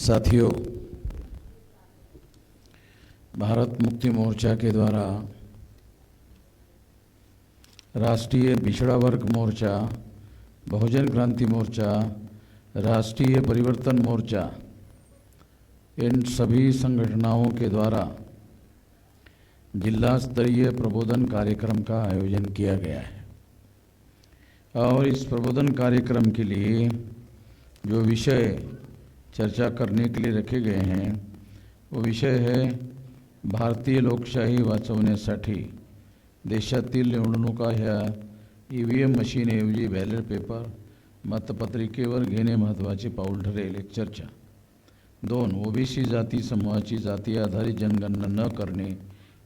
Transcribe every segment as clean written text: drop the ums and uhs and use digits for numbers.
साथियों, भारत मुक्ति मोर्चा के द्वारा राष्ट्रीय पिछड़ा वर्ग मोर्चा, बहुजन क्रांति मोर्चा, राष्ट्रीय परिवर्तन मोर्चा, इन सभी संगठनों के द्वारा जिला स्तरीय प्रबोधन कार्यक्रम का आयोजन किया गया है। और इस प्रबोधन कार्यक्रम के लिए जो विषय चर्चा करने के लिए रखे गए हैं वो विषय है भारतीय लोकशाही वाचवण्यासाठी देशातील निवडणुका ह्या EVM मशीनऐवजी बॅलेट पेपर मतपत्रिकेवर घेणे महत्त्वाचे पाऊल ठरेल, एक चर्चा। 2. ओबीसी जाती समूहाची जाती आधारित जनगणना न करणे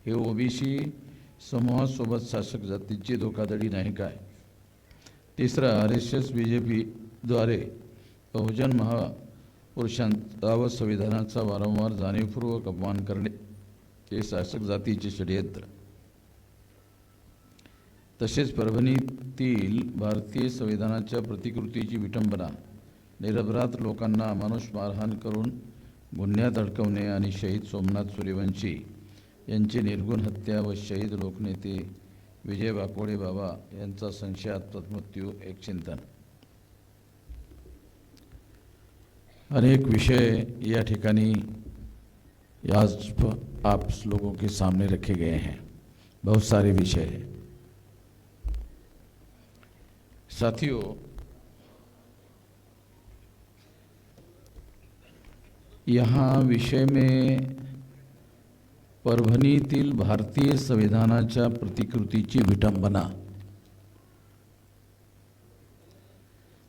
हे ओबीसी समूहासोबत शासक जातीची धोकाधडी नाही काय? 3. RSS BJP द्वारे बहुजन महापुरुषांचा व संविधानाचा वारंवार जाणीवपूर्वक अपमान करणे हे शासक जातीचे षडयंत्र। तसेच परभणीतील भारतीय संविधानाच्या प्रतिकृतीची विटंबना, निरपराध लोकांना अमानुष मारहाण करून गुन्ह्यात अडकवणे आणि शहीद सोमनाथ सूर्यवंशी यांची निर्गुण हत्या व शहीद लोकनेते विजय वाकोडे बाबा यांचा संशयास्पद मृत्यू, एक चिंतन। अनेक विषय या ठिकाणी आज आप लोगों के सामने रखे गए हैं, बहुत सारे विषय हैं। साथियों, यहाँ विषय में परभणीतील भारतीय संविधानाच्या प्रतिकृतीची विटंबना,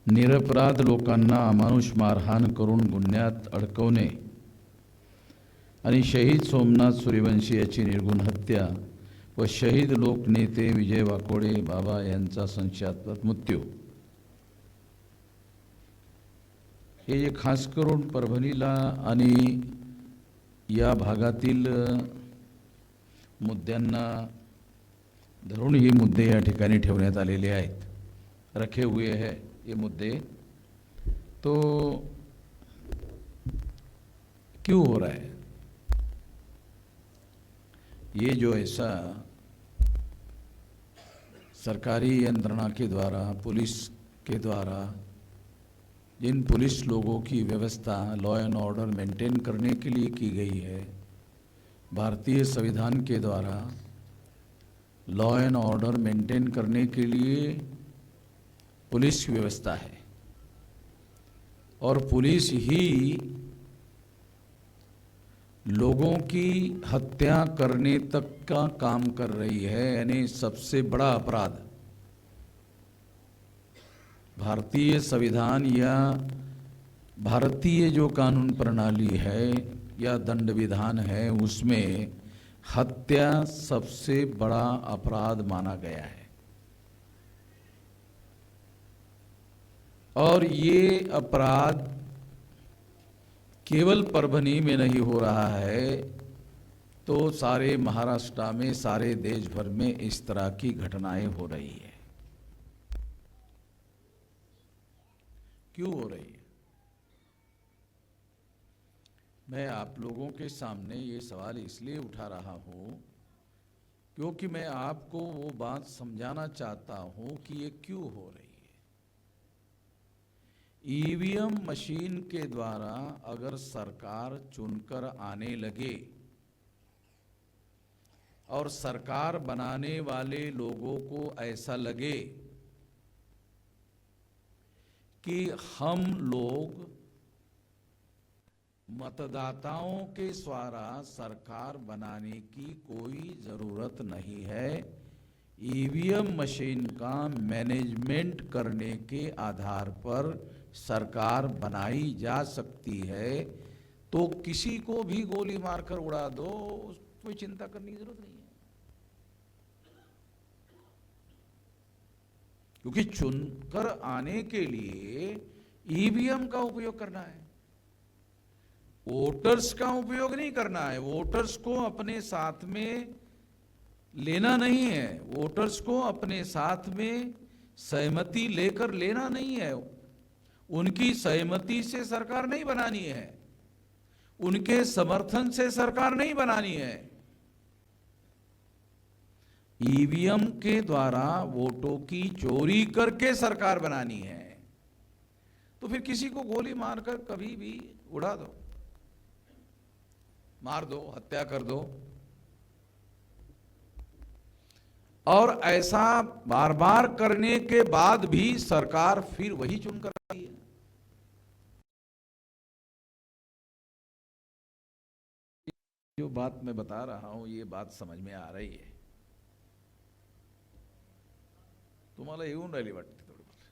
निरपराध लोकांना अमानुष मारहाण करून गुन्ह्यात अडकवणे आणि शहीद सोमनाथ सूर्यवंशी याची निर्गुण हत्या व शहीद लोकनेते विजय वाकोडे बाबा यांचा संशयास्पद मृत्यू, हे खास करून परभणीला आणि या भागातील मुद्द्यांना धरून ही मुद्दे या ठिकाणी ठेवण्यात आलेले आहेत, रखे हुए हैं ये मुद्दे। तो क्यों हो रहा है ये? जो ऐसा सरकारी यंत्रणा के द्वारा, पुलिस के द्वारा, जिन पुलिस लोगों की व्यवस्था लॉ एंड ऑर्डर मेंटेन करने के लिए की गई है, भारतीय संविधान के द्वारा लॉ एंड ऑर्डर मेंटेन करने के लिए पुलिस की व्यवस्था है और पुलिस ही लोगों की हत्या करने तक का काम कर रही है। यानी सबसे बड़ा अपराध भारतीय संविधान या भारतीय जो कानून प्रणाली है या दंड विधान है, उसमें हत्या सबसे बड़ा अपराध माना गया है। और ये अपराध केवल परभणी में नहीं हो रहा है, तो सारे महाराष्ट्र में, सारे देश भर में इस तरह की घटनाएं हो रही है। क्यों हो रही है? मैं आप लोगों के सामने ये सवाल इसलिए उठा रहा हूं क्योंकि मैं आपको वो बात समझाना चाहता हूं कि ये क्यों हो रही है। EVM मशीन के द्वारा अगर सरकार चुनकर आने लगे और सरकार बनाने वाले लोगों को ऐसा लगे कि हम लोग मतदाताओं के द्वारा सरकार बनाने की कोई जरूरत नहीं है, EVM मशीन का मैनेजमेंट करने के आधार पर सरकार बनाई जा सकती है, तो किसी को भी गोली मारकर उड़ा दो, कोई चिंता करने की जरूरत नहीं है। क्योंकि चुनकर आने के लिए EVM का उपयोग करना है, वोटर्स का उपयोग नहीं करना है। वोटर्स को अपने साथ में लेना नहीं है, वोटर्स को अपने साथ में सहमति लेकर लेना नहीं है, उनकी सहमति से सरकार नहीं बनानी है। उनके समर्थन से सरकार नहीं बनानी है। ईवीएम के द्वारा वोटों की चोरी करके सरकार बनानी है। तो फिर किसी को गोली मारकर कभी भी उड़ा दो, मार दो, हत्या कर दो, और ऐसा बार बार करने के बाद भी सरकार फिर वही चुनकर आती है। जो बात मैं बता रहा हूं ये बात समझ में आ रही है? तुम्हाला येऊन राहिली वाटते थोड़ी बहुत।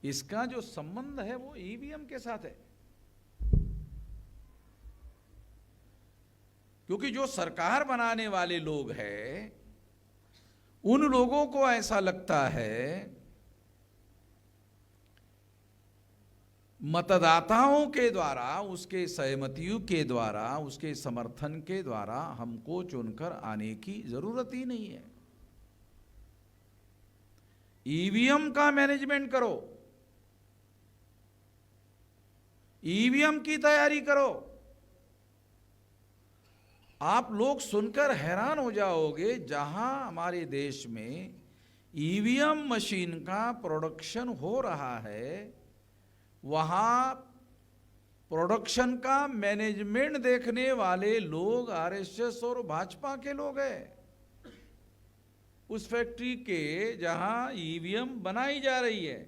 इसका जो संबंध है वो ईवीएम के साथ है, क्योंकि जो सरकार बनाने वाले लोग हैं उन लोगों को ऐसा लगता है मतदाताओं के द्वारा, उसके सहमतियों के द्वारा, उसके समर्थन के द्वारा हमको चुनकर आने की जरूरत ही नहीं है। ईवीएम का मैनेजमेंट करो, ईवीएम की तैयारी करो। आप लोग सुनकर हैरान हो जाओगे, जहां हमारे देश में ईवीएम मशीन का प्रोडक्शन हो रहा है वहां प्रोडक्शन का मैनेजमेंट देखने वाले लोग आरएसएस और भाजपा के लोग हैं। उस फैक्ट्री के जहां ईवीएम बनाई जा रही है,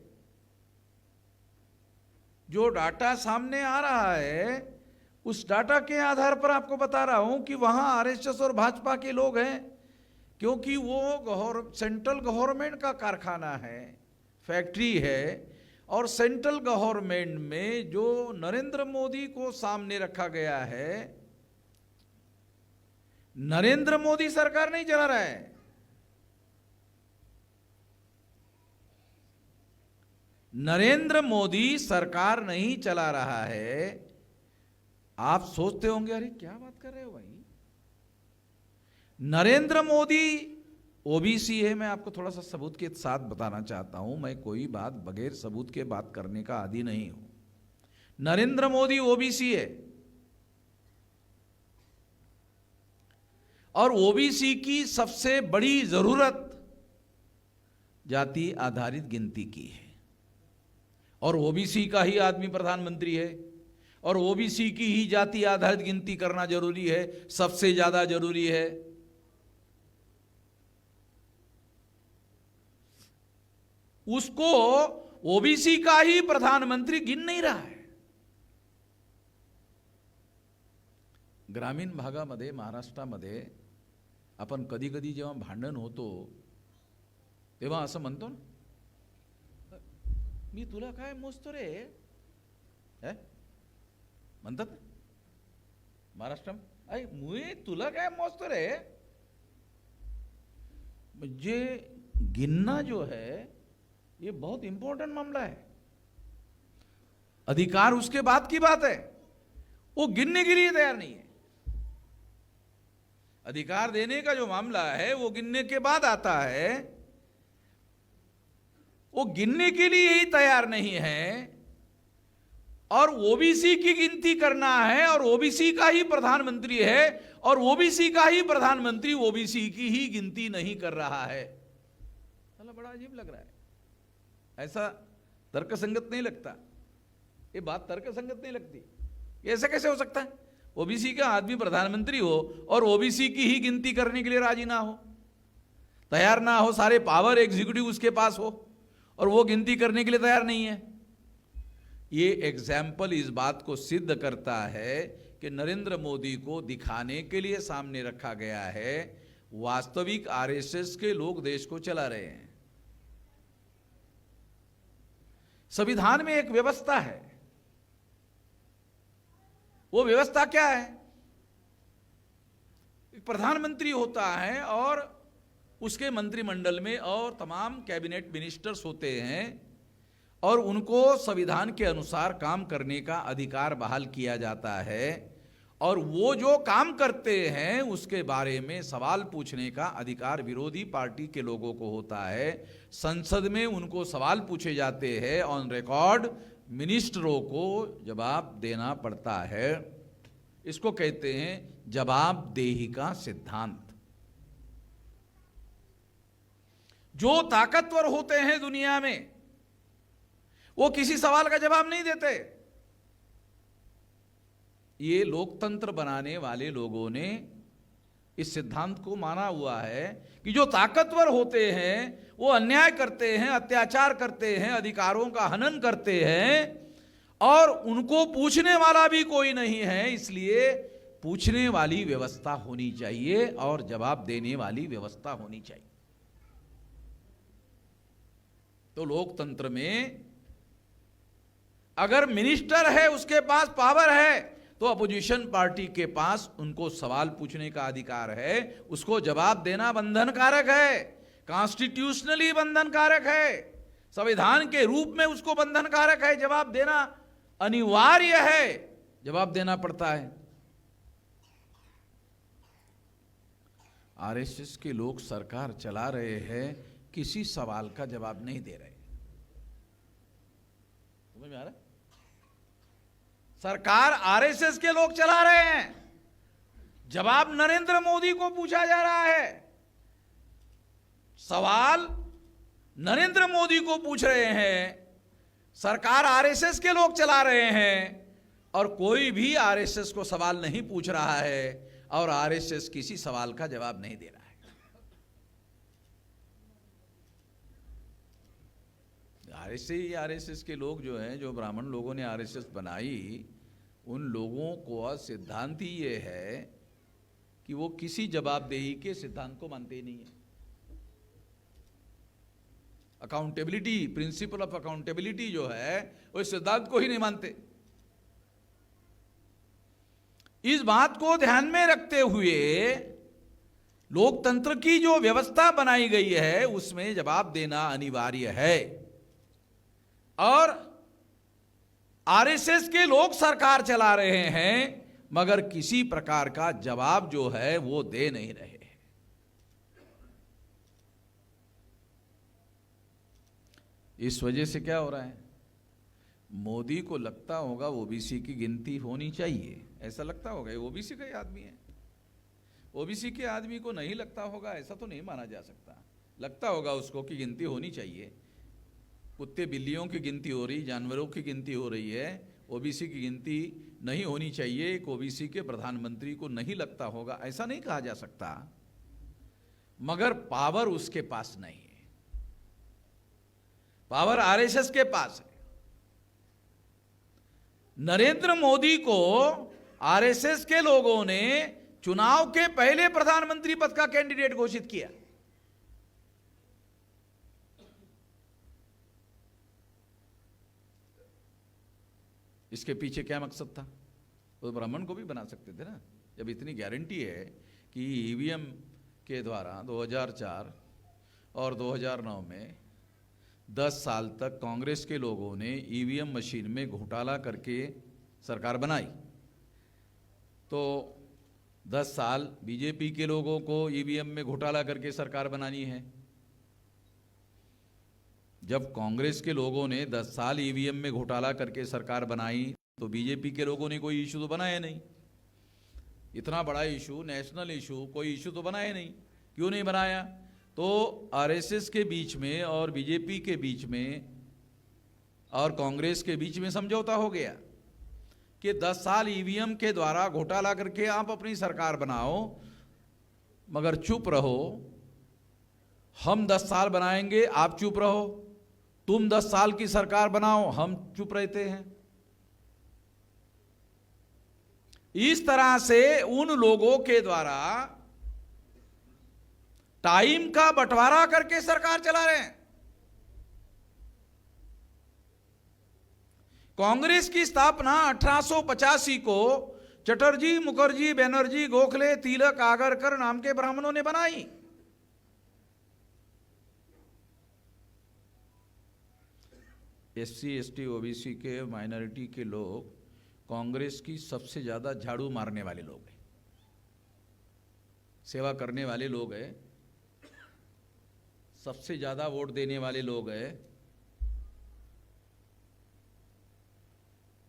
जो डाटा सामने आ रहा है उस डाटा के आधार पर आपको बता रहा हूं कि वहां आरएसएस और भाजपा के लोग हैं, क्योंकि वो सेंट्रल गवर्नमेंट का कारखाना है, फैक्ट्री है। और सेंट्रल गवर्नमेंट में जो नरेंद्र मोदी को सामने रखा गया है, नरेंद्र मोदी सरकार नहीं चला रहा है, नरेंद्र मोदी सरकार नहीं चला रहा है। आप सोचते होंगे अरे क्या बात कर रहे हो भाई, नरेंद्र मोदी ओबीसी है। मैं आपको थोड़ा सा सबूत के साथ बताना चाहता हूं, मैं कोई बात बगैर सबूत के बात करने का आदी नहीं हूं। नरेंद्र मोदी ओबीसी है और ओबीसी की सबसे बड़ी जरूरत जाति आधारित गिनती की है, और ओबीसी का ही आदमी प्रधानमंत्री है, और ओबीसी की ही जाति आधारित गिनती करना जरूरी है, सबसे ज्यादा जरूरी है। उसको ओबीसी का ही प्रधानमंत्री गिन नहीं रहा है। ग्रामीण भागामध्ये, महाराष्ट्रामध्ये आपण कधी कधी जेव्हा भांडण होतो तेव्हा असं म्हणतो ना, मी तुला काय मोजतो रे, म्हणतात महाराष्ट्रात, अरे मी तुला काय मोजतो रे। म्हणजे गिनना जो है ये बहुत इंपॉर्टेंट मामला है। अधिकार उसके बाद की बात है, वो गिनने के लिए तैयार नहीं है। अधिकार देने का जो मामला है वो गिनने के बाद आता है, वो गिनने के लिए ही तैयार नहीं है। और ओबीसी की गिनती करना है, और ओबीसी का ही प्रधानमंत्री है, और ओबीसी का ही प्रधानमंत्री ओबीसी की ही गिनती नहीं कर रहा है। चलो बड़ा अजीब लग रहा है, ऐसा तर्कसंगत नहीं लगता, ये बात तर्कसंगत नहीं लगती। ये ऐसा कैसे हो सकता है, ओबीसी का आदमी प्रधानमंत्री हो और ओबीसी की ही गिनती करने के लिए राजी ना हो, तैयार ना हो, सारे पावर एग्जीक्यूटिव उसके पास हो और वो गिनती करने के लिए तैयार नहीं है। ये एग्जाम्पल इस बात को सिद्ध करता है कि नरेंद्र मोदी को दिखाने के लिए सामने रखा गया है, वास्तविक आरएसएस के लोग देश को चला रहे हैं। संविधान में एक व्यवस्था है, वो व्यवस्था क्या है, एक प्रधानमंत्री होता है और उसके मंत्रिमंडल में और तमाम कैबिनेट मिनिस्टर्स होते हैं, और उनको संविधान के अनुसार काम करने का अधिकार बहाल किया जाता है, और वो जो काम करते हैं उसके बारे में सवाल पूछने का अधिकार विरोधी पार्टी के लोगों को होता है। संसद में उनको सवाल पूछे जाते हैं ऑन रिकॉर्ड, मिनिस्टरों को जवाब देना पड़ता है। इसको कहते हैं जवाबदेही का सिद्धांत। जो ताकतवर होते हैं दुनिया में वो किसी सवाल का जवाब नहीं देते। ये लोकतंत्र बनाने वाले लोगों ने इस सिद्धांत को माना हुआ है कि जो ताकतवर होते हैं वो अन्याय करते हैं, अत्याचार करते हैं, अधिकारों का हनन करते हैं और उनको पूछने वाला भी कोई नहीं है। इसलिए पूछने वाली व्यवस्था होनी चाहिए और जवाब देने वाली व्यवस्था होनी चाहिए। तो लोकतंत्र में अगर मिनिस्टर है, उसके पास पावर है, तो अपोजिशन पार्टी के पास उनको सवाल पूछने का अधिकार है, उसको जवाब देना बंधनकारक है, कॉन्स्टिट्यूशनली बंधनकारक है, संविधान के रूप में उसको बंधनकारक है, जवाब देना अनिवार्य है, जवाब देना पड़ता है। आरएसएस के लोग सरकार चला रहे हैं, किसी सवाल का जवाब नहीं दे रहे। समझ में आ रहा है? सरकार आरएसएस के लोग चला रहे हैं, जवाब नरेंद्र मोदी को पूछा जा रहा है, सवाल नरेंद्र मोदी को पूछ रहे हैं। सरकार आरएसएस के लोग चला रहे हैं और कोई भी आरएसएस को सवाल नहीं पूछ रहा है और आरएसएस किसी सवाल का जवाब नहीं दे रहा है। आरएसएस के लोग जो हैं, जो ब्राह्मण लोगों ने आरएसएस बनाई, उन लोगों को सिद्धांत ही ये है कि वो किसी जवाबदेही के सिद्धांत को मानते ही नहीं है। अकाउंटेबिलिटी, प्रिंसिपल ऑफ अकाउंटेबिलिटी जो है, वो इस सिद्धांत को ही नहीं मानते। इस बात को ध्यान में रखते हुए लोकतंत्र की जो व्यवस्था बनाई गई है उसमें जवाब देना अनिवार्य है और आरएसएस के लोग सरकार चला रहे हैं मगर किसी प्रकार का जवाब जो है वो दे नहीं रहे। इस वजह से क्या हो रहा है, मोदी को लगता होगा ओबीसी की गिनती होनी चाहिए, ऐसा लगता होगा, ओबीसी का ही आदमी है। ओबीसी के आदमी को नहीं लगता होगा ऐसा तो नहीं माना जा सकता। लगता होगा उसको कि गिनती होनी चाहिए। कुत्ते बिल्लियों की गिनती हो रही, जानवरों की गिनती हो रही है, ओबीसी की गिनती नहीं होनी चाहिए। एक ओबीसी के प्रधानमंत्री को नहीं लगता होगा, ऐसा नहीं कहा जा सकता। मगर पावर उसके पास नहीं है, पावर आरएसएस के पास है। नरेंद्र मोदी को आरएसएस के लोगों ने चुनाव के पहले प्रधानमंत्री पद का कैंडिडेट घोषित किया। इसके पीछे क्या मकसद था? वो तो ब्राह्मण को भी बना सकते थे ना। जब इतनी गारंटी है कि ईवीएम के द्वारा 2004 और 2009 में 10 साल तक कांग्रेस के लोगों ने ईवीएम मशीन में घोटाला करके सरकार बनाई, तो 10 साल बीजेपी के लोगों को ईवीएम में घोटाला करके सरकार बनानी है। जब कांग्रेस के लोगों ने 10 साल ईवीएम में घोटाला करके सरकार बनाई तो बीजेपी के लोगों ने कोई इशू तो बनाया नहीं। इतना बड़ा इशू, नेशनल इशू, कोई इशू तो बनाया नहीं। क्यों नहीं बनाया? तो आरएसएस के बीच में और बीजेपी के बीच में और कांग्रेस के बीच में समझौता हो गया कि 10 साल ईवीएम के द्वारा घोटाला करके आप अपनी सरकार बनाओ मगर चुप रहो। हम 10 साल बनाएंगे, आप चुप रहो। तुम 10 साल की सरकार बनाओ, हम चुप रहते हैं। इस तरह से उन लोगों के द्वारा टाइम का बंटवारा करके सरकार चला रहे हैं। कांग्रेस की स्थापना 1885 को चटर्जी, मुखर्जी, बनर्जी, गोखले, तिलक, आगरकर नाम के ब्राह्मणों ने बनाई। एससी, एसटी, ओबीसी के, माइनॉरिटी के लोग कांग्रेस की सबसे ज्यादा झाड़ू मारने वाले लोग हैं, सेवा करने वाले लोग हैं, सबसे ज्यादा वोट देने वाले लोग हैं।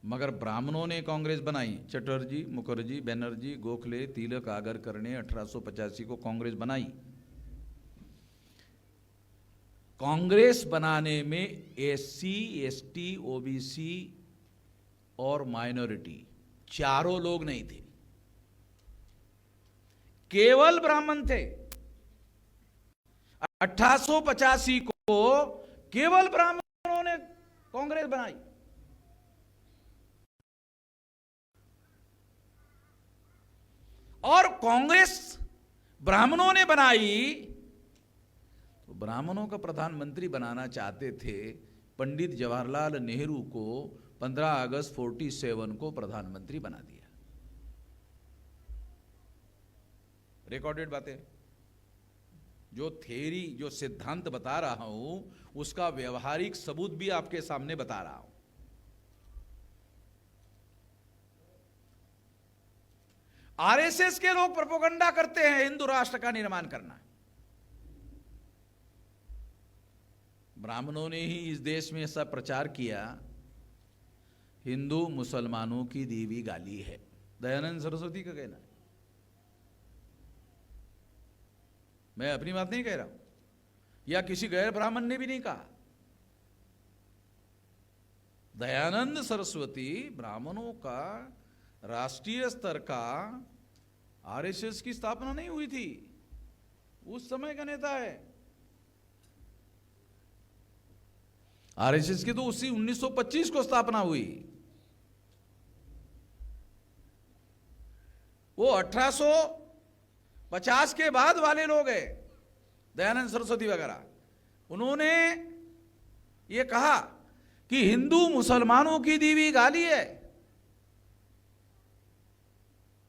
मगर ब्राह्मणों ने कांग्रेस बनाई। चटर्जी, मुखर्जी, बनर्जी, गोखले, तिलक, आगरकर ने 1885 को कांग्रेस बनाई। कांग्रेस बनाने में एससी, एसटी, ओबीसी और माइनॉरिटी चारों लोग नहीं थे, केवल ब्राह्मण थे। 1885 को केवल ब्राह्मणों ने कांग्रेस बनाई। और कांग्रेस ब्राह्मणों ने बनाई तो ब्राह्मणों का प्रधानमंत्री बनाना चाहते थे। पंडित जवाहरलाल नेहरू को 15 अगस्त 47 को प्रधानमंत्री बना दिया। रिकॉर्डेड बातें, जो थ्योरी, जो सिद्धांत बता रहा हूं उसका व्यवहारिक सबूत भी आपके सामने बता रहा हूं। आरएसएस के लोग प्रोपेगेंडा करते हैं हिंदू राष्ट्र का निर्माण करना। ब्राह्मणों ने ही इस देश में ऐसा प्रचार किया, हिंदू मुसलमानों की देवी गाली है। दयानंद सरस्वती का कहना है, मैं अपनी बात नहीं कह रहा हूं, या किसी गैर ब्राह्मण ने भी नहीं कहा। दयानंद सरस्वती ब्राह्मणों का राष्ट्रीय स्तर का आरएसएस की स्थापना नहीं हुई थी, उस समय का नेता है। आरएसएस की तो उसी 1925 को स्थापना हुई। वो 1850 के बाद वाले लोग हैं, दयानंद सरस्वती वगैरह। उन्होंने ये कहा कि हिंदू मुसलमानों की देवी गाली है,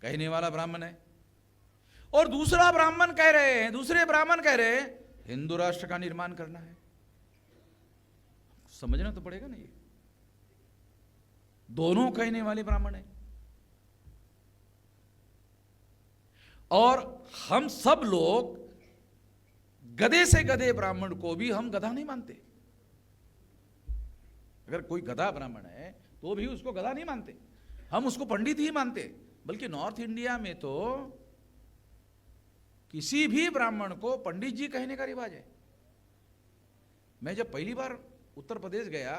कहने वाला ब्राह्मण है। और दूसरे ब्राह्मण कह रहे हैं हिंदू राष्ट्र का निर्माण करना है। समझना तो पड़ेगा ना, ये दोनों कहने वाले ब्राह्मण हैं। और हम सब लोग गधे से गधे ब्राह्मण को भी हम गधा नहीं मानते। अगर कोई गधा ब्राह्मण है तो भी उसको गधा नहीं मानते, हम उसको पंडित ही मानते। बल्कि नॉर्थ इंडिया में तो किसी भी ब्राह्मण को पंडित जी कहने का रिवाज है। मैं जब पहली बार उत्तर प्रदेश गया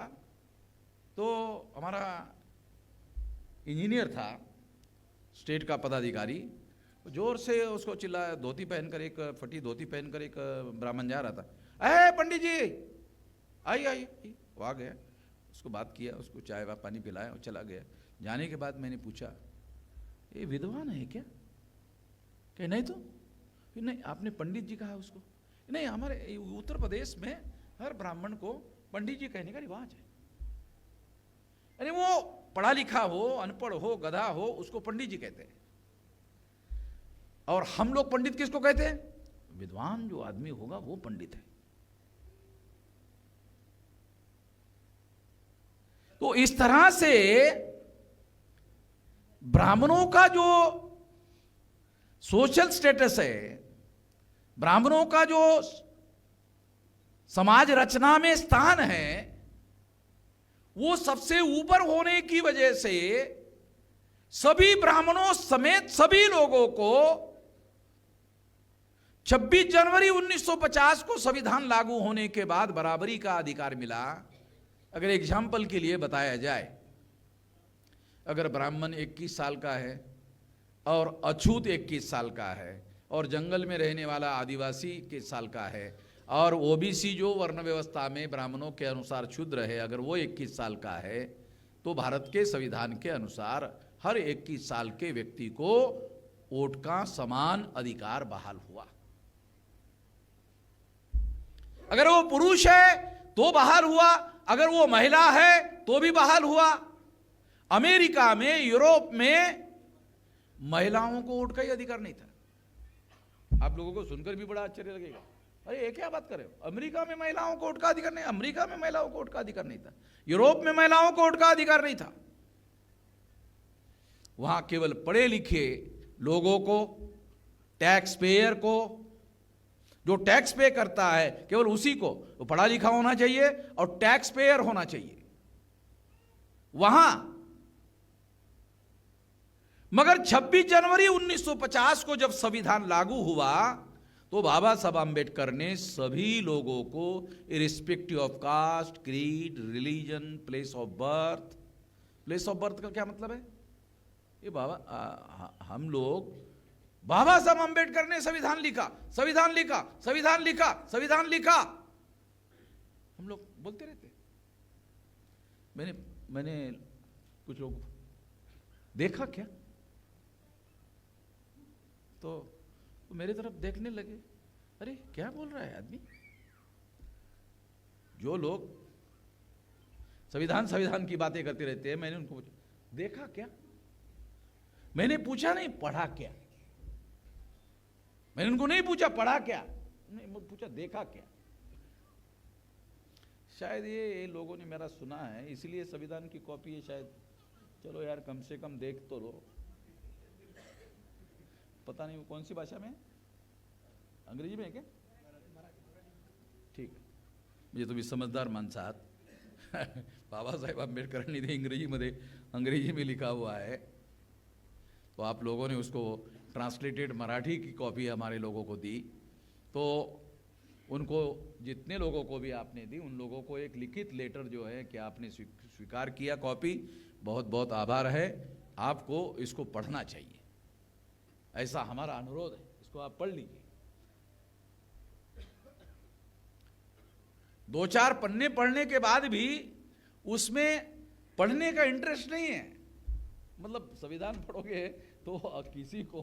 तो हमारा इंजीनियर था, स्टेट का पदाधिकारी, जोर से उसको चिल्लाया। धोती पहनकर, एक फटी धोती पहनकर एक ब्राह्मण जा रहा था, अरे पंडित जी आई आई। वो आ गया, उसको बात किया, उसको चाय पानी पिलाया और चला गया। जाने के बाद मैंने पूछा, ये विद्वान है क्या? कहे नहीं। तो फिर नहीं, आपने पंडित जी कहा उसको? नहीं, हमारे उत्तर प्रदेश में हर ब्राह्मण को पंडित जी कहने का रिवाज है। अरे वो पढ़ा लिखा हो, अनपढ़ हो, गधा हो, उसको पंडित जी कहते हैं। और हम लोग पंडित किसको कहते हैं? विद्वान जो आदमी होगा वो पंडित है। तो इस तरह से ब्राह्मणों का जो सोशल स्टेटस है, ब्राह्मणों का जो समाज रचना में स्थान है, वो सबसे ऊपर होने की वजह से सभी ब्राह्मणों समेत सभी लोगों को 26 जनवरी 1950 को संविधान लागू होने के बाद बराबरी का अधिकार मिला। अगर एग्जाम्पल के लिए बताया जाए, अगर ब्राह्मण 21 साल का है और अछूत 21 साल का है और जंगल में रहने वाला आदिवासी 21 साल का है और ओबीसी जो वर्ण व्यवस्था में ब्राह्मणों के अनुसार क्षुद्र है, अगर वो 21 साल का है, तो भारत के संविधान के अनुसार हर 21 साल के व्यक्ति को वोट का समान अधिकार बहाल हुआ। अगर वो पुरुष है तो बहाल हुआ, अगर वो महिला है तो भी बहाल हुआ। अमेरिका में, यूरोप में महिलाओं को वोट का ही अधिकार नहीं था। आप लोगों को सुनकर भी बड़ा आश्चर्य लगेगा, अरे ये क्या बात कर रहे हो? अमेरिका में महिलाओं को वोट का अधिकार नहीं, अमेरिका में महिलाओं को वोट का अधिकार नहीं था, यूरोप में महिलाओं को वोट का अधिकार नहीं था। वहां केवल पढ़े लिखे लोगों को, टैक्स पेयर को, जो टैक्स पे करता है केवल उसी को, वो पढ़ा लिखा होना चाहिए और टैक्स पेयर होना चाहिए। वहां मगर 26 जनवरी 1950 को जब संविधान लागू हुआ तो बाबा साहब आम्बेडकर ने सभी लोगों को irrespective of caste, creed, religion, place of birth का क्या मतलब है? ये हम लोग, बाबा साहब आम्बेडकर ने संविधान लिखा, संविधान लिखा, संविधान लिखा, संविधान लिखा, हम लोग बोलते रहते। मैंने कुछ लोग देखा क्या, तो मेरे तरफ देखने लगे, अरे क्या बोल रहा है आदमी। जो लोग संविधान संविधान की बातें करते रहते हैं, मैंने उनको पूछा देखा क्या? मैंने पूछा नहीं पढ़ा क्या, मैंने उनको नहीं पूछा पढ़ा क्या, नहीं पूछा देखा क्या। शायद ये लोगों ने मेरा सुना है इसलिए संविधान की कॉपी है शायद, चलो यार कम से कम देख तो लो। पता नहीं वो कौन सी भाषा में है, अंग्रेजी में है क्या? ठीक, म्हणजे तुम्ही समझदार माणसं आहात। बाबासाहेब आंबेडकरांनी ते अंग्रेजी में लिखा हुआ है, तो आप लोगों ने उसको ट्रांसलेटेड मराठी की कॉपी हमारे लोगों को दी, तो उनको जितने लोगों को भी आपने दी उन लोगों को एक लिखित लेटर जो है कि आपने स्वीकार किया कॉपी, बहुत बहुत आभार है। आपको इसको पढ़ना चाहिए, ऐसा हमारा अनुरोध है, इसको आप पढ़ लीजिए। 2-4 पन्ने पढ़ने के बाद भी उसमें पढ़ने का इंटरेस्ट नहीं है। मतलब संविधान पढ़ोगे तो किसी को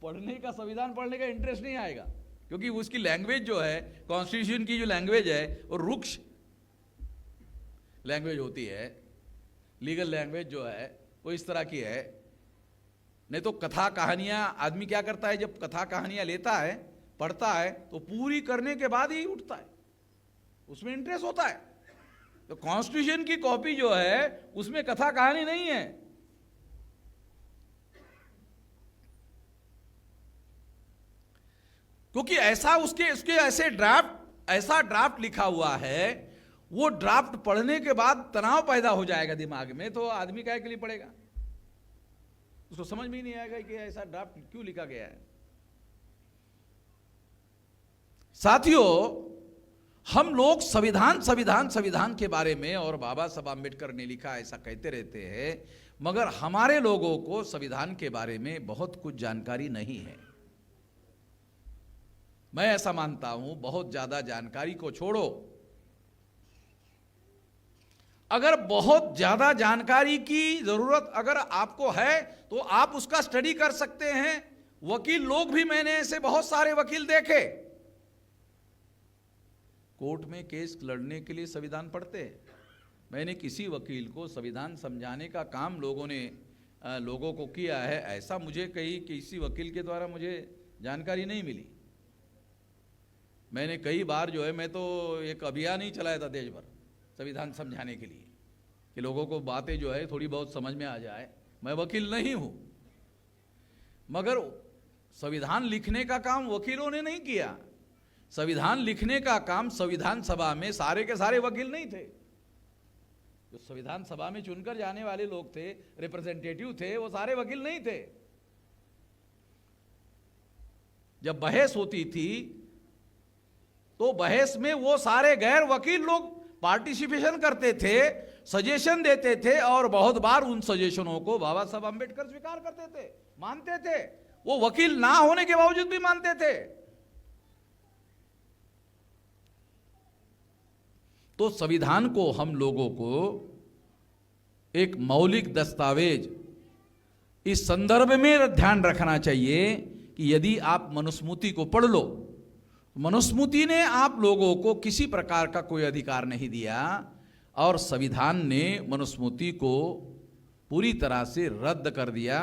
पढ़ने का, संविधान पढ़ने का इंटरेस्ट नहीं आएगा, क्योंकि उसकी लैंग्वेज जो है, कॉन्स्टिट्यूशन की जो लैंग्वेज है वो रुक्ष लैंग्वेज होती है, लीगल लैंग्वेज जो है वो इस तरह की है। नहीं तो कथा कहानियां, आदमी क्या करता है जब कथा कहानियां लेता है, पढ़ता है, तो पूरी करने के बाद ही उठता है, उसमें इंटरेस्ट होता है। तो कॉन्स्टिट्यूशन की कॉपी जो है उसमें कथा कहानी नहीं है। क्योंकि ऐसा उसके ऐसा ड्राफ्ट लिखा हुआ है, वो ड्राफ्ट पढ़ने के बाद तनाव पैदा हो जाएगा दिमाग में, तो आदमी काहे के लिए पढ़ेगा? उसको समझ में ही नहीं आएगा कि ऐसा ड्राफ्ट क्यों लिखा गया है। साथियों, हम लोग संविधान के बारे में और बाबा साहब आम्बेडकर ने लिखा ऐसा कहते रहते हैं, मगर हमारे लोगों को संविधान के बारे में बहुत कुछ जानकारी नहीं है। मैं ऐसा मानता हूं, बहुत ज्यादा जानकारी को छोड़ो, अगर बहुत ज्यादा जानकारी की जरूरत अगर आपको है तो आप उसका स्टडी कर सकते हैं। वकील लोग भी, मैंने ऐसे बहुत सारे वकील देखे, कोर्ट में केस लड़ने के लिए संविधान पढ़ते हैं। मैंने किसी वकील को संविधान समझाने का काम लोगों को किया है, ऐसा मुझे किसी वकील के द्वारा मुझे जानकारी नहीं मिली। मैंने कई बार जो है, मैं तो एक अभियान ही चलाया था देश भर संविधान समझाने के लिए, कि लोगों को बातें जो है थोड़ी बहुत समझ में आ जाए। मैं वकील नहीं हूं, मगर संविधान लिखने का काम वकीलों ने नहीं किया। संविधान लिखने का काम संविधान सभा में सारे के सारे वकील नहीं थे। जो संविधान सभा में चुनकर जाने वाले लोग थे, रिप्रेजेंटेटिव थे, वो सारे वकील नहीं थे। जब बहस होती थी तो बहस में वो सारे गैर वकील लोग पार्टिसिपेशन करते थे, सजेशन देते थे, और बहुत बार उन सजेशनों को बाबा साहब आम्बेडकर स्वीकार करते थे, मानते थे। वो वकील ना होने के बावजूद भी मानते थे। तो संविधान को हम लोगों को एक मौलिक दस्तावेज इस संदर्भ में ध्यान रखना चाहिए कि यदि आप मनुस्मृति को पढ़ लो, मनुस्मृति ने आप लोगों को किसी प्रकार का कोई अधिकार नहीं दिया, और संविधान ने मनुस्मृति को पूरी तरह से रद्द कर दिया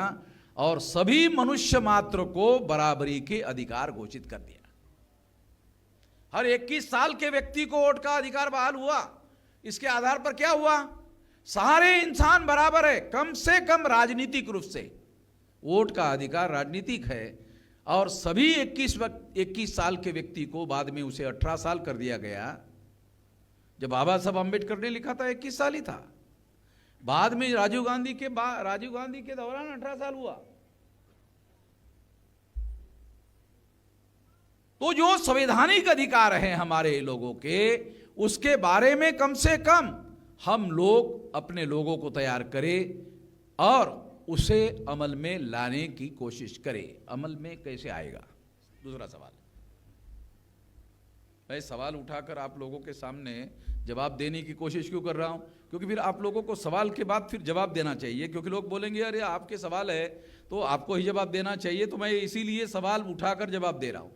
और सभी मनुष्य मात्र को बराबरी के अधिकार घोषित कर दिया। हर 21 साल के व्यक्ति को वोट का अधिकार बहाल हुआ। इसके आधार पर क्या हुआ? सारे इंसान बराबर है, कम से कम राजनीतिक रूप से। वोट का अधिकार राजनीतिक है, और सभी 21 साल के व्यक्ति को बाद में उसे 18 साल कर दिया गया। जब बाबा साहब आम्बेडकर ने लिखा था 21 साल ही था, बाद में राजीव गांधी के दौरान 18 साल हुआ। तो जो संवैधानिक अधिकार हैं हमारे लोगों के, उसके बारे में कम से कम हम लोग अपने लोगों को तैयार करें और उसे अमल में लाने की कोशिश करें। अमल में कैसे आएगा? दूसरा सवाल। मैं सवाल उठाकर आप लोगों के सामने जवाब देने की कोशिश क्यों कर रहा हूं? क्योंकि फिर आप लोगों को सवाल के बाद फिर जवाब देना चाहिए, क्योंकि लोग बोलेंगे अरे आपके सवाल है तो आपको ही जवाब देना चाहिए। तो मैं इसीलिए सवाल उठाकर जवाब दे रहा हूं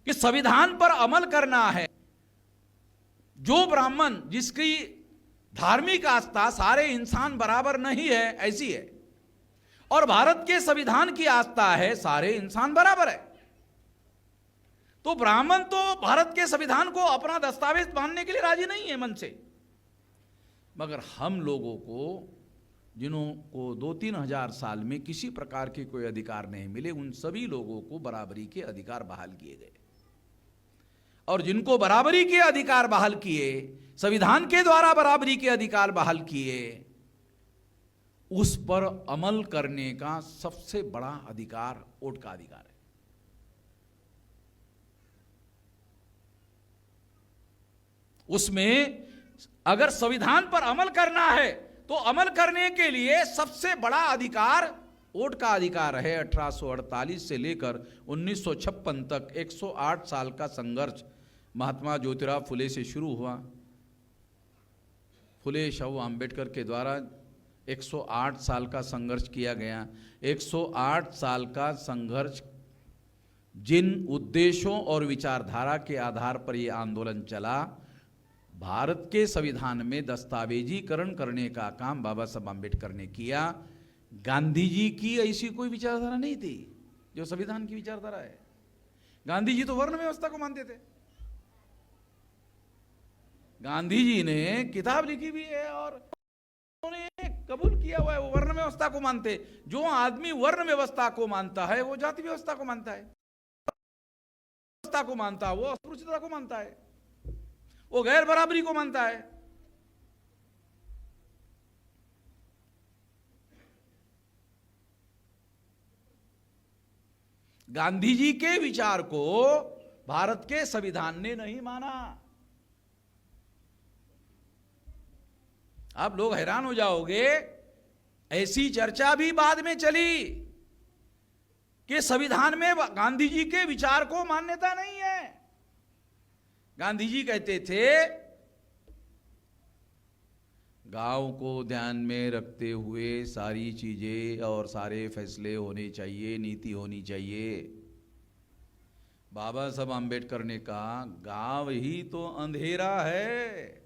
कि संविधान पर अमल करना है। जो ब्राह्मण जिसकी धार्मिक आस्था सारे इंसान बराबर नहीं है ऐसी है, और भारत के संविधान की आस्था है सारे इंसान बराबर है। तो ब्राह्मण तो भारत के संविधान को अपना दस्तावेज मानने के लिए राजी नहीं है मन से, मगर हम लोगों को जिन्हों को 2-3 हजार साल में किसी प्रकार के कोई अधिकार नहीं मिले, उन सभी लोगों को बराबरी के अधिकार बहाल किए गए। और जिनको बराबरी के अधिकार बहाल किए, संविधान के द्वारा बराबरी के अधिकार बहाल किए, उस पर अमल करने का सबसे बड़ा अधिकार वोट का अधिकार है। उसमें अगर संविधान पर अमल करना है तो अमल करने के लिए सबसे बड़ा अधिकार वोट का अधिकार है। 1848 से लेकर 1956 तक 108 साल का संघर्ष महात्मा ज्योतिराव फुले से शुरू हुआ। फुले शाहू आम्बेडकर के द्वारा 108 साल का संघर्ष किया गया। 108 साल का संघर्ष, जिन उद्देश्यों और विचारधारा के आधार पर यह आंदोलन चला, भारत के संविधान में दस्तावेजीकरण करने का काम बाबा साहब आम्बेडकर ने किया। गांधी जी की ऐसी कोई विचारधारा नहीं थी जो संविधान की विचारधारा है। गांधी जी तो वर्ण व्यवस्था को मानते थे। गांधी जी ने किताब लिखी भी है और उन्होंने कबूल किया हुआ है, वो वर्ण व्यवस्था को मानते। जो आदमी वर्ण व्यवस्था को मानता है वो जाति व्यवस्था को मानता है, व्यवस्था को मानता है वो अस्पृश्यता को मानता है, वो गैर बराबरी को मानता है। गांधी जी के विचार को भारत के संविधान ने नहीं माना। आप लोग हैरान हो जाओगे, ऐसी चर्चा भी बाद में चली कि संविधान में गांधी जी के विचार को मान्यता नहीं है। गांधी जी कहते थे गांव को ध्यान में रखते हुए सारी चीजें और सारे फैसले होने चाहिए, नीति होनी चाहिए। बाबा साहब आम्बेडकर ने कहा गांव ही तो अंधेरा है।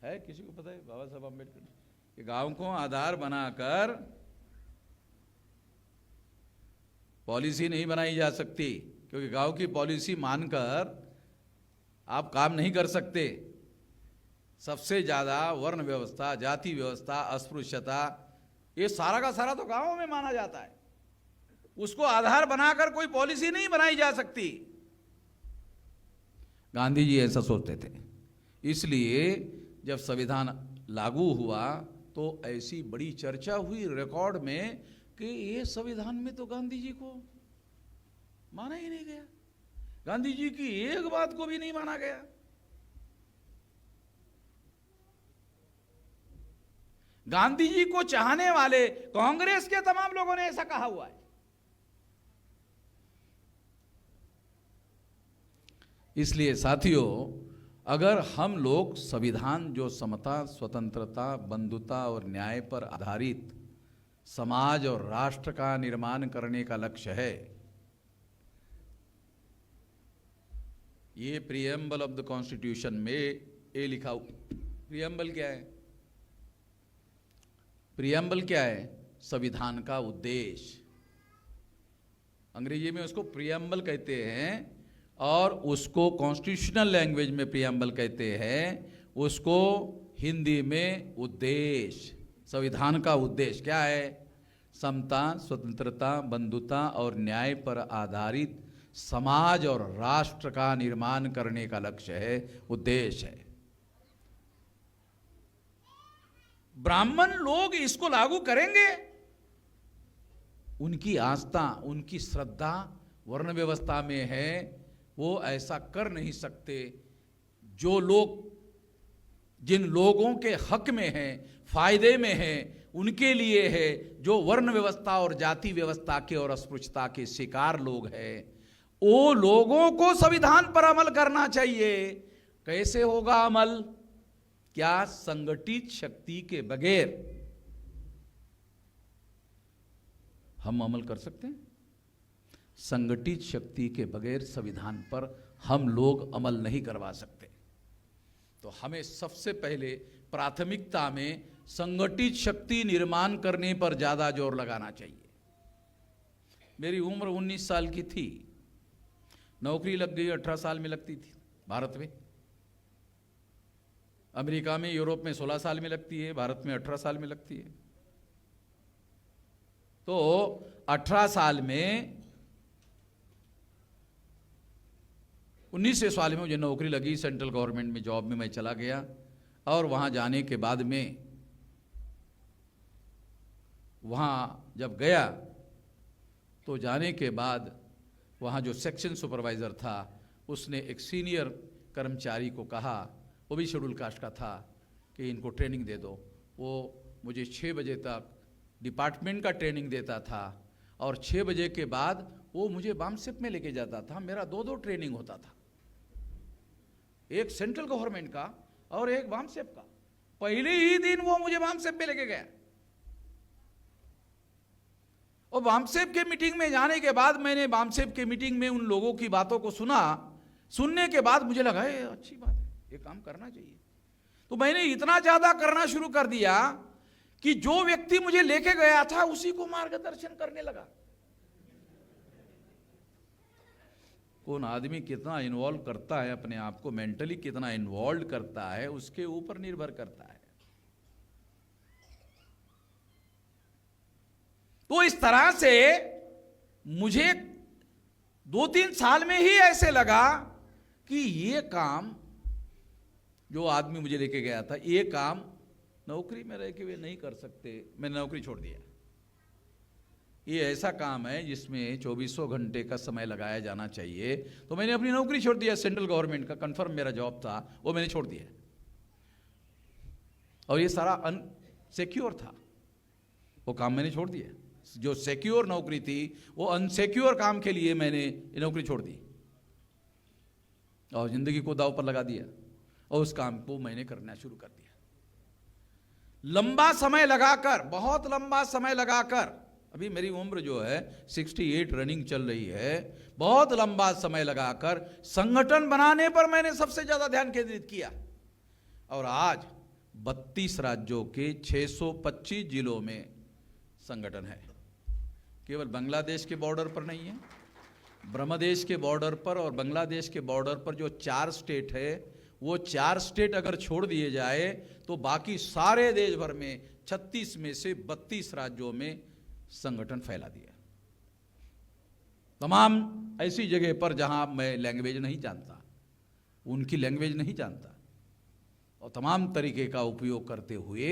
किसी को पता है बाबा साहब आम्बेडकर कि गांव को आधार बनाकर पॉलिसी नहीं बनाई जा सकती, क्योंकि गांव की पॉलिसी मानकर आप काम नहीं कर सकते। सबसे ज्यादा वर्ण व्यवस्था, जाति व्यवस्था, अस्पृश्यता, ये सारा का सारा तो गांवों में माना जाता है। उसको आधार बनाकर कोई पॉलिसी नहीं बनाई जा सकती। गांधी जी ऐसा सोचते थे। इसलिए जब संविधान लागू हुआ तो ऐसी बड़ी चर्चा हुई रिकॉर्ड में कि ये संविधान में तो गांधी जी को माना ही नहीं गया, गांधी जी की एक बात को भी नहीं माना गया। गांधी जी को चाहने वाले कांग्रेस के तमाम लोगों ने ऐसा कहा हुआ है। इसलिए साथियों, अगर हम लोग संविधान जो समता, स्वतंत्रता, बंधुता और न्याय पर आधारित समाज और राष्ट्र का निर्माण करने का लक्ष्य है, ये प्रीएम्बल ऑफ द कॉन्स्टिट्यूशन में ये लिखा हुआ। प्रीएम्बल क्या है? प्रीएम्बल क्या है? संविधान का उद्देश्य। अंग्रेजी में उसको प्रीएम्बल कहते हैं और उसको कॉन्स्टिट्यूशनल लैंग्वेज में प्रीएम्बल कहते हैं, उसको हिंदी में उद्देश्य। संविधान का उद्देश्य क्या है? समता, स्वतंत्रता, बंधुता और न्याय पर आधारित समाज और राष्ट्र का निर्माण करने का लक्ष्य है, उद्देश्य है। ब्राह्मण लोग इसको लागू करेंगे? उनकी आस्था, उनकी श्रद्धा वर्ण व्यवस्था में है, वो ऐसा कर नहीं सकते। जो लोग जिन लोगों के हक में है, फायदे में है, उनके लिए है, जो वर्ण व्यवस्था और जाति व्यवस्था के और अस्पृश्यता के शिकार लोग हैं, वो लोगों को संविधान पर अमल करना चाहिए। कैसे होगा अमल? क्या संगठित शक्ति के बगैर हम अमल कर सकते हैं? संगठित शक्ति के बगैर संविधान पर हम लोग अमल नहीं करवा सकते। तो हमें सबसे पहले प्राथमिकता में संगठित शक्ति निर्माण करने पर ज्यादा जोर लगाना चाहिए। मेरी उम्र 19 साल की थी, नौकरी लग गई 18 साल में लगती थी भारत में। अमेरिका में, यूरोप में 16 साल में लगती है, भारत में 18 साल में लगती है। तो 18 साल में 19वें साल में मुझे नौकरी लगी, सेंट्रल गवर्नमेंट में जॉब में मैं चला गया। और वहाँ जाने के बाद में, वहाँ जब गया तो जाने के बाद वहाँ जो सेक्शन सुपरवाइज़र था, उसने एक सीनियर कर्मचारी को कहा, वो भी शेड्यूल कास्ट का था, कि इनको ट्रेनिंग दे दो। वो मुझे 6 बजे तक डिपार्टमेंट का ट्रेनिंग देता था और 6 बजे के बाद वो मुझे बामसेप में लेके जाता था। मेरा 2-2 ट्रेनिंग होता था, एक सेंट्रल गवर्नमेंट का और एक बामसेप का। पहले ही दिन वो मुझे बामसेप में लेके गया। और बामसेप के मीटिंग में जाने के बाद मैंने बामसेप के मीटिंग में उन लोगों की बातों को सुना। सुनने के बाद मुझे लगा ये अच्छी बात है, ये काम करना चाहिए। तो मैंने इतना ज्यादा करना शुरू कर दिया कि जो व्यक्ति मुझे लेके गया था उसी को मार्गदर्शन करने लगा। कौन आदमी कितना इन्वॉल्व करता है अपने आप को, मेंटली कितना इन्वॉल्व करता है, उसके ऊपर निर्भर करता है। तो इस तरह से मुझे 2-3 साल में ही ऐसे लगा कि ये काम जो आदमी मुझे लेके गया था, ये काम नौकरी में रह के वे नहीं कर सकते। मैंने नौकरी छोड़ दिया। ये ऐसा काम है जिसमें 2400 घंटे का समय लगाया जाना चाहिए। तो मैंने अपनी नौकरी छोड़ दिया। सेंट्रल गवर्नमेंट का कंफर्म मेरा जॉब था, वो मैंने छोड़ दिया। और ये सारा अनसिक्योर था, वो काम मैंने छोड़ दिया। जो सिक्योर नौकरी थी, वो अनसिक्योर काम के लिए मैंने ये नौकरी छोड़ दी और जिंदगी को दांव पर लगा दिया और उस काम को मैंने करना शुरू कर दिया। लंबा समय लगाकर, बहुत लंबा समय लगाकर, अभी मेरी उम्र जो है 68 रनिंग चल रही है, बहुत लंबा समय लगाकर संगठन बनाने पर मैंने सबसे ज्यादा ध्यान केंद्रित किया। और आज 32 राज्यों के 625 जिलों में संगठन है। केवल बांग्लादेश के बॉर्डर पर नहीं है, ब्रह्मदेश के बॉर्डर पर और बांग्लादेश के बॉर्डर पर जो 4 स्टेट है, वो 4 स्टेट अगर छोड़ दिए जाए तो बाकी सारे देश भर में 36 में से 32 राज्यों में संगठन फैला दिया। तमाम ऐसी जगह पर जहां मैं लैंग्वेज नहीं जानता, उनकी लैंग्वेज नहीं जानता, और तमाम तरीके का उपयोग करते हुए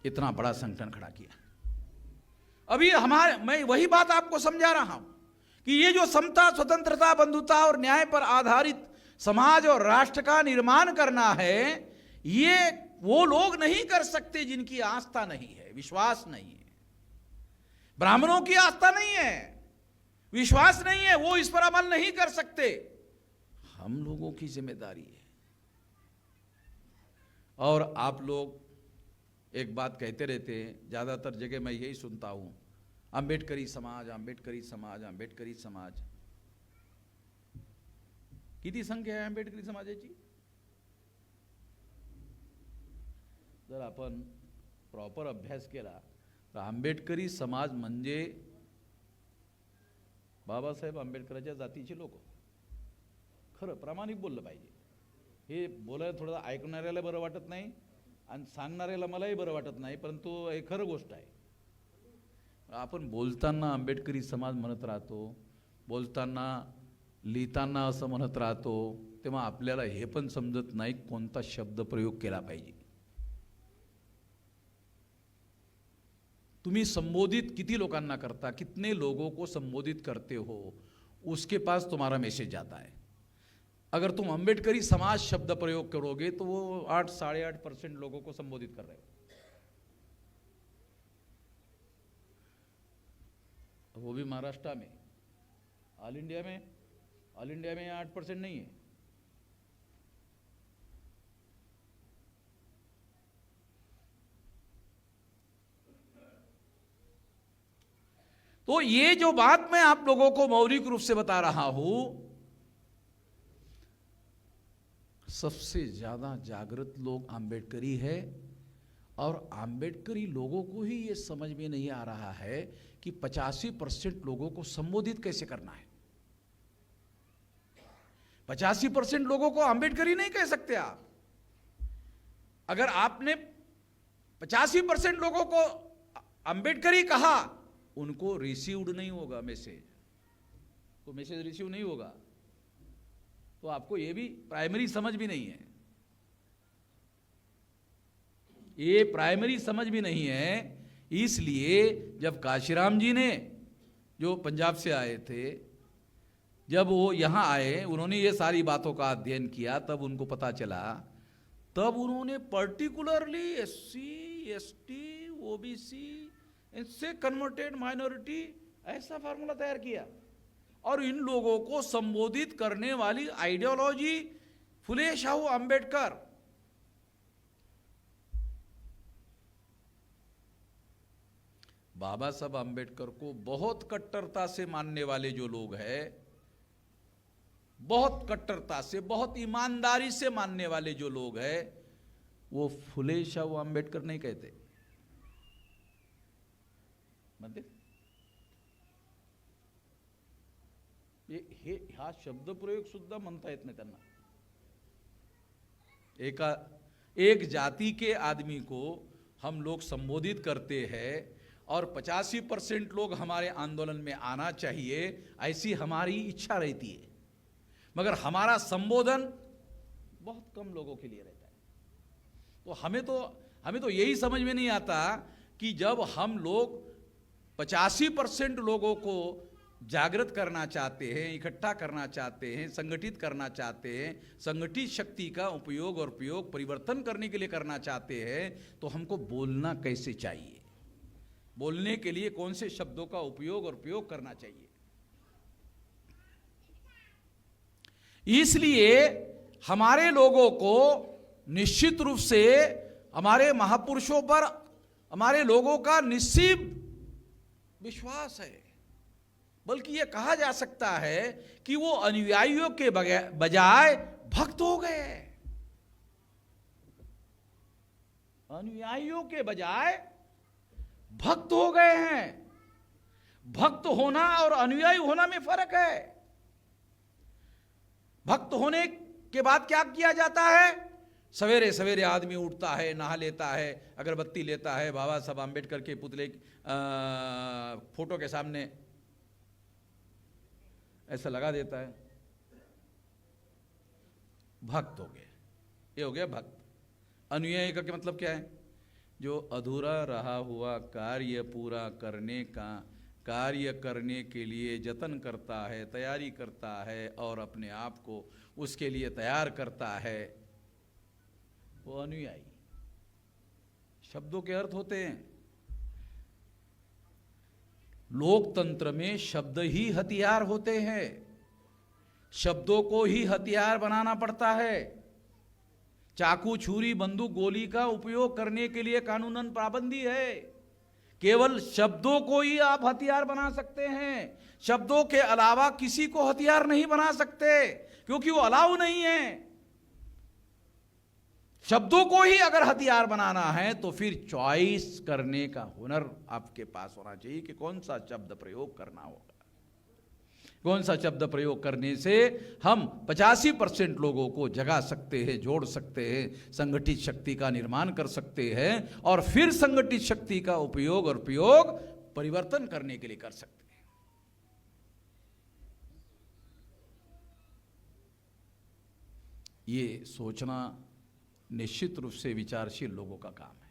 इतना बड़ा संगठन खड़ा किया। अभी मैं वही बात आपको समझा रहा हूं कि ये जो समता, स्वतंत्रता, बंधुता और न्याय पर आधारित समाज और राष्ट्र का निर्माण करना है, ये वो लोग नहीं कर सकते जिनकी आस्था नहीं है, विश्वास नहीं है। ब्राह्मणों की आस्था नहीं है, विश्वास नहीं है, वो इस पर अमल नहीं कर सकते। हम लोगों की जिम्मेदारी है। और आप लोग एक बात कहते रहते हैं, ज्यादातर जगह मैं यही सुनता हूं, अंबेडकरी समाज, अंबेडकरी समाज, अंबेडकरी समाज। किती संख्या आहे आंबेडकरी समाजाची? जर आपण प्रॉपर अभ्यास केला तर आंबेडकरी समाज म्हणजे बाबासाहेब आंबेडकरांच्या जातीचे लोक. खरं प्रामाणिक बोललं पाहिजे. हे बोलायला थोडं ऐकणाऱ्याला बरं वाटत नाही आणि सांगणाऱ्याला मलाही बरं वाटत नाही, परंतु हे खरं गोष्ट आहे. आपण बोलताना आंबेडकरी समाज म्हणत राहतो, बोलताना लिहिताना असं म्हणत राहतो, तेव्हा आपल्याला हे पण समजत नाही कोणता शब्द प्रयोग केला पाहिजे. तुम्ही संबोधित किती लोकांना करता, कितने लोगों को संबोधित करते हो, उसके पास तुम्हारा मैसेज जाता है। अगर तुम अंबेडकरी समाज शब्द प्रयोग करोगे तो वो 8-8.5% लोगों को संबोधित कर रहे हो, वो भी महाराष्ट्र में। ऑल इंडिया में 8% नहीं है। तो ये जो बात मैं आप लोगों को मौलिक रूप से बता रहा हूं, सबसे ज्यादा जागृत लोग आम्बेडकरी है, और आम्बेडकरी लोगों को ही ये समझ में नहीं आ रहा है कि 85% लोगों को संबोधित कैसे करना है। 85% लोगों को आम्बेडकरी नहीं कह सकते आप। अगर आपने 85% लोगों को आम्बेडकरी कहा, उनको रिसीव्ड नहीं होगा मैसेज, तो मैसेज रिसीव नहीं होगा, तो आपको ये भी प्राइमरी समझ भी नहीं है, ये प्राइमरी समझ भी नहीं है। इसलिए जब काशीराम जी ने, जो पंजाब से आए थे, जब वो यहाँ आए, उन्होंने ये सारी बातों का अध्ययन किया, तब उनको पता चला, तब उन्होंने पर्टिकुलरली SC, ST, OBC, इनसे कन्वर्टेड माइनॉरिटी, ऐसा फार्मूला तैयार किया। और इन लोगों को संबोधित करने वाली आइडियोलॉजी फुले शाहू अंबेडकर, बाबा साहब अंबेडकर को बहुत कट्टरता से मानने वाले जो लोग हैं, बहुत कट्टरता से, बहुत ईमानदारी से मानने वाले जो लोग हैं, वो फुले शाहू अंबेडकर नहीं कहते, म्हणते हे हा शब्द प्रयोग सुद्धा म्हणता येत नाही त्यांना। एक जाति के आदमी को हम लोग संबोधित करते हैं, और 85% लोग हमारे आंदोलन में आना चाहिए, ऐसी हमारी इच्छा रहती है, मगर हमारा संबोधन बहुत कम लोगों के लिए रहता है। तो हमें तो यही समझ में नहीं आता कि जब हम लोग 85% लोगों को जागृत करना चाहते हैं, इकट्ठा करना चाहते हैं, संगठित करना चाहते हैं, संगठित शक्ति का उपयोग और प्रयोग परिवर्तन करने के लिए करना चाहते हैं, तो हमको बोलना कैसे चाहिए, बोलने के लिए कौन से शब्दों का उपयोग और प्रयोग करना चाहिए। इसलिए हमारे लोगों को निश्चित रूप से हमारे महापुरुषों पर हमारे लोगों का निश्चित विश्वास है, बल्कि यह कहा जा सकता है कि वो अनुयायियों के बजाय भक्त हो गए, अनुयायियों के बजाय भक्त हो गए हैं। भक्त होना और अनुयायी होना में फर्क है। भक्त होने के बाद क्या किया जाता है? सवेरे सवेरे आदमी उठता है, नहा लेता है, अगरबत्ती लेता है, बाबा साहब आम्बेडकर के पुतले फोटो के सामने ऐसा लगा देता है, भक्त हो गया। ये हो गया भक्त। अनुयायी का क्या मतलब क्या है? जो अधूरा रहा हुआ कार्य पूरा करने का, कार्य करने के लिए जतन करता है, तैयारी करता है और अपने आप को उसके लिए तैयार करता है, वो अनुयायी। शब्दों के अर्थ होते हैं। लोकतंत्र में शब्द ही हथियार होते हैं, शब्दों को ही हथियार बनाना पड़ता है। चाकू, छुरी, बंदूक, गोली का उपयोग करने के लिए कानूनन पाबंदी है। केवल शब्दों को ही आप हथियार बना सकते हैं, शब्दों के अलावा किसी को हथियार नहीं बना सकते, क्योंकि वो अलाउ नहीं है। शब्दों को ही अगर हथियार बनाना है तो फिर चॉइस करने का हुनर आपके पास होना चाहिए कि कौन सा शब्द प्रयोग करना होगा। कौन सा शब्द प्रयोग करने से हम 85% लोगों को जगा सकते हैं, जोड़ सकते हैं, संगठित शक्ति का निर्माण कर सकते हैं, और फिर संगठित शक्ति का उपयोग और प्रयोग परिवर्तन करने के लिए कर सकते हैं। ये सोचना निश्चित रूप से विचारशील लोगों का काम है,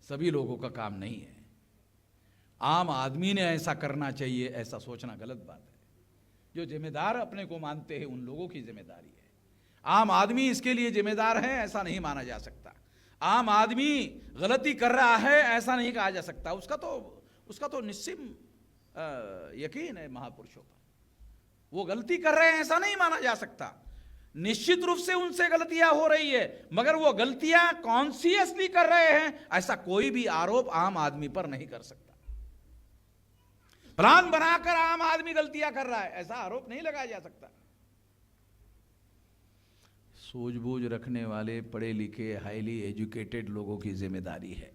सभी लोगों का काम नहीं है। आम आदमी ने ऐसा करना चाहिए, ऐसा सोचना गलत बात है। जो जिम्मेदार अपने को मानते हैं उन लोगों की जिम्मेदारी है। आम आदमी इसके लिए जिम्मेदार है ऐसा नहीं माना जा सकता। आम आदमी गलती कर रहा है ऐसा नहीं कहा जा सकता। उसका तो निश्चित यकीन है महापुरुषों पर, वो गलती कर रहे हैं ऐसा नहीं माना जा सकता। निश्चित रूप से उनसे गलतियां हो रही है, मगर वो गलतियां कॉन्शियसली कर रहे हैं ऐसा कोई भी आरोप आम आदमी पर नहीं कर सकता। प्लान बनाकर आम आदमी गलतियां कर रहा है ऐसा आरोप नहीं लगाया जा सकता। सूझबूझ रखने वाले पढ़े लिखे हाईली एजुकेटेड लोगों की जिम्मेदारी है।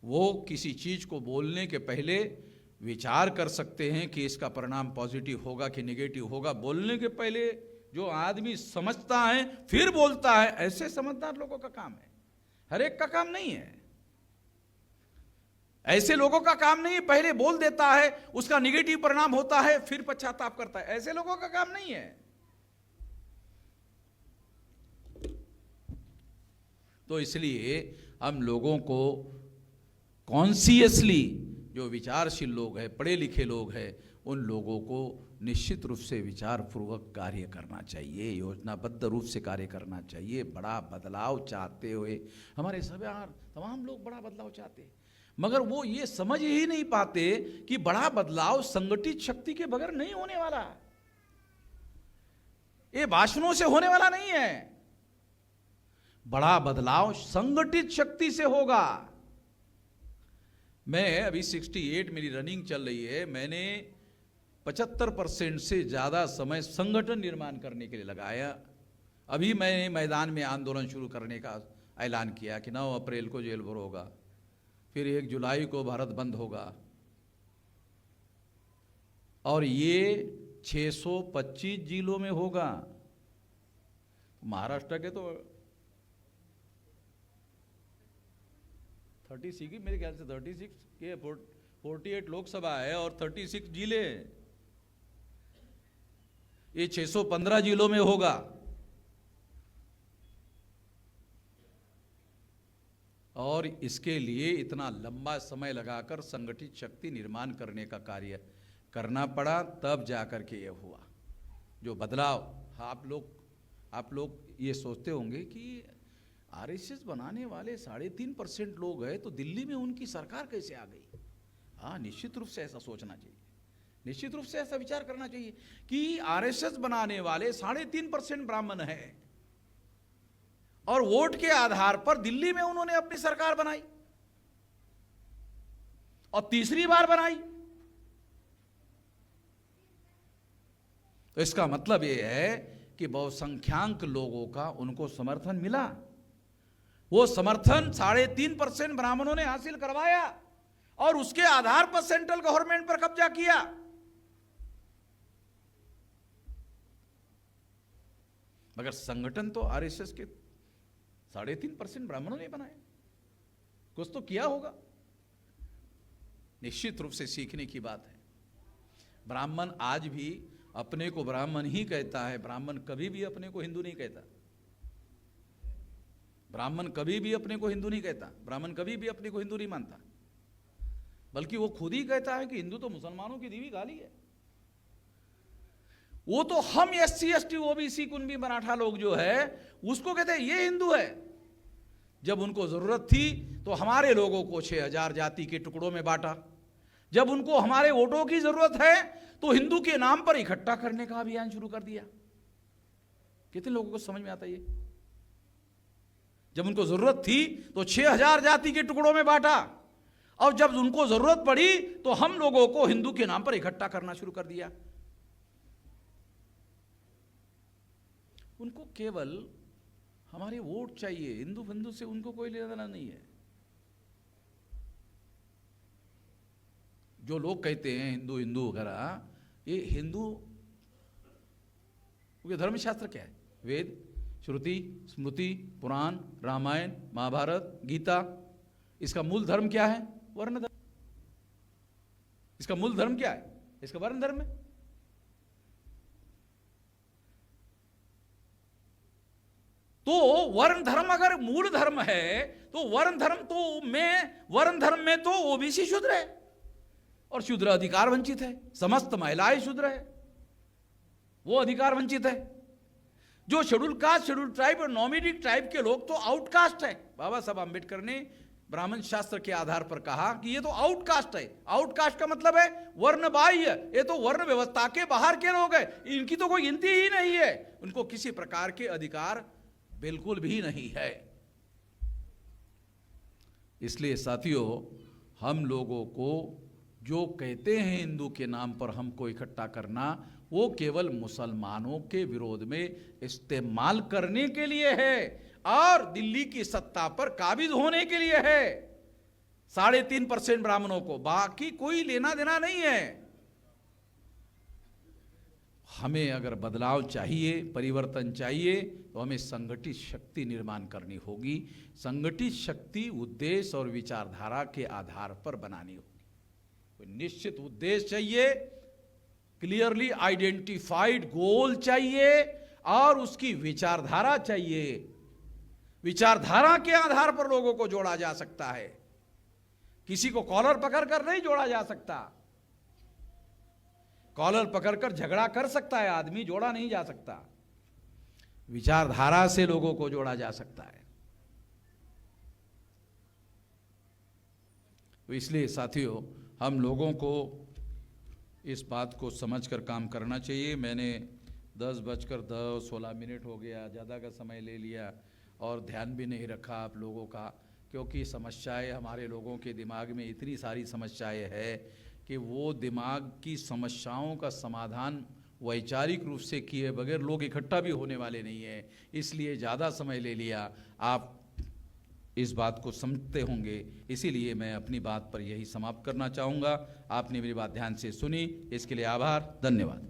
वो किसी चीज को बोलने के पहले विचार कर सकते हैं कि इसका परिणाम पॉजिटिव होगा कि नेगेटिव होगा। बोलने के पहले जो आदमी समझता है फिर बोलता है, ऐसे समझदार लोगों का काम है। हर एक का काम नहीं है, ऐसे लोगों का काम नहीं है पहले बोल देता है, उसका निगेटिव परिणाम होता है फिर पश्चाताप करता है, ऐसे लोगों का काम नहीं है। तो इसलिए हम लोगों को कॉन्शियसली, जो विचारशील लोग हैं, पढ़े लिखे लोग हैं, उन लोगों को निश्चित रूप से विचार पूर्वक कार्य करना चाहिए, योजनाबद्ध रूप से कार्य करना चाहिए। बड़ा बदलाव चाहते हुए हमारे तमाम लोग बड़ा बदलाव चाहते हैं, मगर वो ये समझ ही नहीं पाते कि बड़ा बदलाव संगठित शक्ति के बगैर नहीं होने वाला, ये भाषणों से होने वाला नहीं है। बड़ा बदलाव संगठित शक्ति से होगा। मैं अभी 68 मेरी रनिंग चल रही है, मैंने 75% से ज्यादा समय संगठन निर्माण करने के लिए लगाया। अभी मैंने मैदान में आंदोलन शुरू करने का ऐलान किया कि 9 अप्रैल को जेल भरो होगा, फिर 1 जुलाई को भारत बंद होगा, और ये 625 जिलों में होगा। महाराष्ट्र के तो 36 मेरे ख्याल से 36 के 48 लोकसभा है और 36 जिले, ये 615 जिलों में होगा। और इसके लिए इतना लंबा समय लगाकर संगठित शक्ति निर्माण करने का कार्य करना पड़ा, तब जाकर के ये हुआ जो बदलाव। आप लोग ये सोचते होंगे कि आरएसएस बनाने वाले 3.5% लोग हैं तो दिल्ली में उनकी सरकार कैसे आ गई। हाँ, निश्चित रूप से ऐसा सोचना चाहिए, निश्चित रूप से ऐसा विचार करना चाहिए कि आरएसएस बनाने वाले 3.5% ब्राह्मण हैं और वोट के आधार पर दिल्ली में उन्होंने अपनी सरकार बनाई और तीसरी बार बनाई। तो इसका मतलब यह है कि बहुसंख्यांक लोगों का उनको समर्थन मिला। वो समर्थन 3.5% ब्राह्मणों ने हासिल करवाया और उसके आधार पर सेंट्रल गवर्नमेंट पर कब्जा किया। मगर संगठन तो आरएसएस के 3.5% ब्राह्मणों ने बनाए, कुछ तो किया होगा। निश्चित रूप से सीखने की बात है। ब्राह्मण आज भी अपने को ब्राह्मण ही कहता है, ब्राह्मण कभी भी अपने को हिंदू नहीं कहता। ब्राह्मण कभी भी अपने को हिंदू नहीं कहता, ब्राह्मण कभी भी अपने को हिंदू नहीं मानता, बल्कि वो खुद ही कहता है कि हिंदू तो मुसलमानों की दी हुई गाली है। वो तो हम SC ST OBC Kunbi Maratha लोग जो है उसको कहते हैं ये हिंदू है। जब उनको जरूरत थी तो हमारे लोगों को 6000 जाति के टुकड़ों में बांटा। जब उनको हमारे वोटों की जरूरत है तो हिंदू के नाम पर इकट्ठा करने का अभियान शुरू कर दिया। कितने लोगों को समझ में आता है ये? जब उनको जरूरत थी तो 6000 जाति के टुकड़ों में बांटा, और जब उनको जरूरत पड़ी तो हम लोगों को हिंदू के नाम पर इकट्ठा करना शुरू कर दिया। उनको केवल हमारे वोट चाहिए, हिंदू बंधु से उनको कोई लेना देना नहीं है। जो लोग कहते हैं हिंदू हिंदू वगैरह, ये हिंदू क्योंकि धर्मशास्त्र क्या है? वेद, श्रुति, स्मृति, पुराण, रामायण, महाभारत, गीता। इसका मूल धर्म क्या है? वर्ण धर्म। इसका मूल धर्म क्या है? इसका वर्ण धर्म है। तो वर्ण धर्म अगर मूल धर्म है तो वर्ण धर्म में तो ओबीसी शूद्र है और शूद्र अधिकार वंचित है, समस्त महिलाएं शूद्र है, वो अधिकार वंचित है। जो शेड्यूल कास्ट, शेड्यूल ट्राइब और नॉमिनेटेड ट्राइब के लोग तो आउटकास्ट है। बाबा साहब आंबेडकर ने ब्राह्मण शास्त्र के आधार पर कहा कि ये तो आउटकास्ट है। आउटकास्ट का मतलब है वर्ण बाह्य, ये तो वर्ण व्यवस्था के बाहर के लोग हैं, इनकी तो कोई गिनती ही नहीं है, उनको किसी प्रकार के अधिकार बिल्कुल भी नहीं है। इसलिए साथियों, हम लोगों को जो कहते हैं हिंदू के नाम पर हमको इकट्ठा करना, वो केवल मुसलमानों के विरोध में इस्तेमाल करने के लिए है और दिल्ली की सत्ता पर काबिज होने के लिए है। 3.5% ब्राह्मणों को, बाकी कोई लेना देना नहीं है। हमें अगर बदलाव चाहिए, परिवर्तन चाहिए, तो हमें संगठित शक्ति निर्माण करनी होगी। संगठित शक्ति उद्देश्य और विचारधारा के आधार पर बनानी होगी। कोई निश्चित उद्देश्य चाहिए, क्लियरली आइडेंटिफाइड गोल चाहिए और उसकी विचारधारा चाहिए। विचारधारा के आधार पर लोगों को जोड़ा जा सकता है, किसी को कॉलर पकड़कर नहीं जोड़ा जा सकता। कॉलर पकड़कर झगड़ा कर सकता है आदमी, जोड़ा नहीं जा सकता। विचारधारा से लोगों को जोड़ा जा सकता है। तो इसलिए साथियों, हम लोगों को इस बात को समझकर काम करना चाहिए। मैंने 10:16 हो गया, ज़्यादा का समय ले लिया और ध्यान भी नहीं रखा आप लोगों का, क्योंकि समस्याएं हमारे लोगों के दिमाग में इतनी सारी समस्याएं हैं कि वो दिमाग की समस्याओं का समाधान वैचारिक रूप से किए बगैर लोग इकट्ठा भी होने वाले नहीं हैं। इसलिए ज़्यादा समय ले लिया। आप इस बात को समझते होंगे, इसीलिए मैं अपनी बात पर यही समाप्त करना चाहूँगा। आपने मेरी बात ध्यान से सुनी, इसके लिए आभार, धन्यवाद।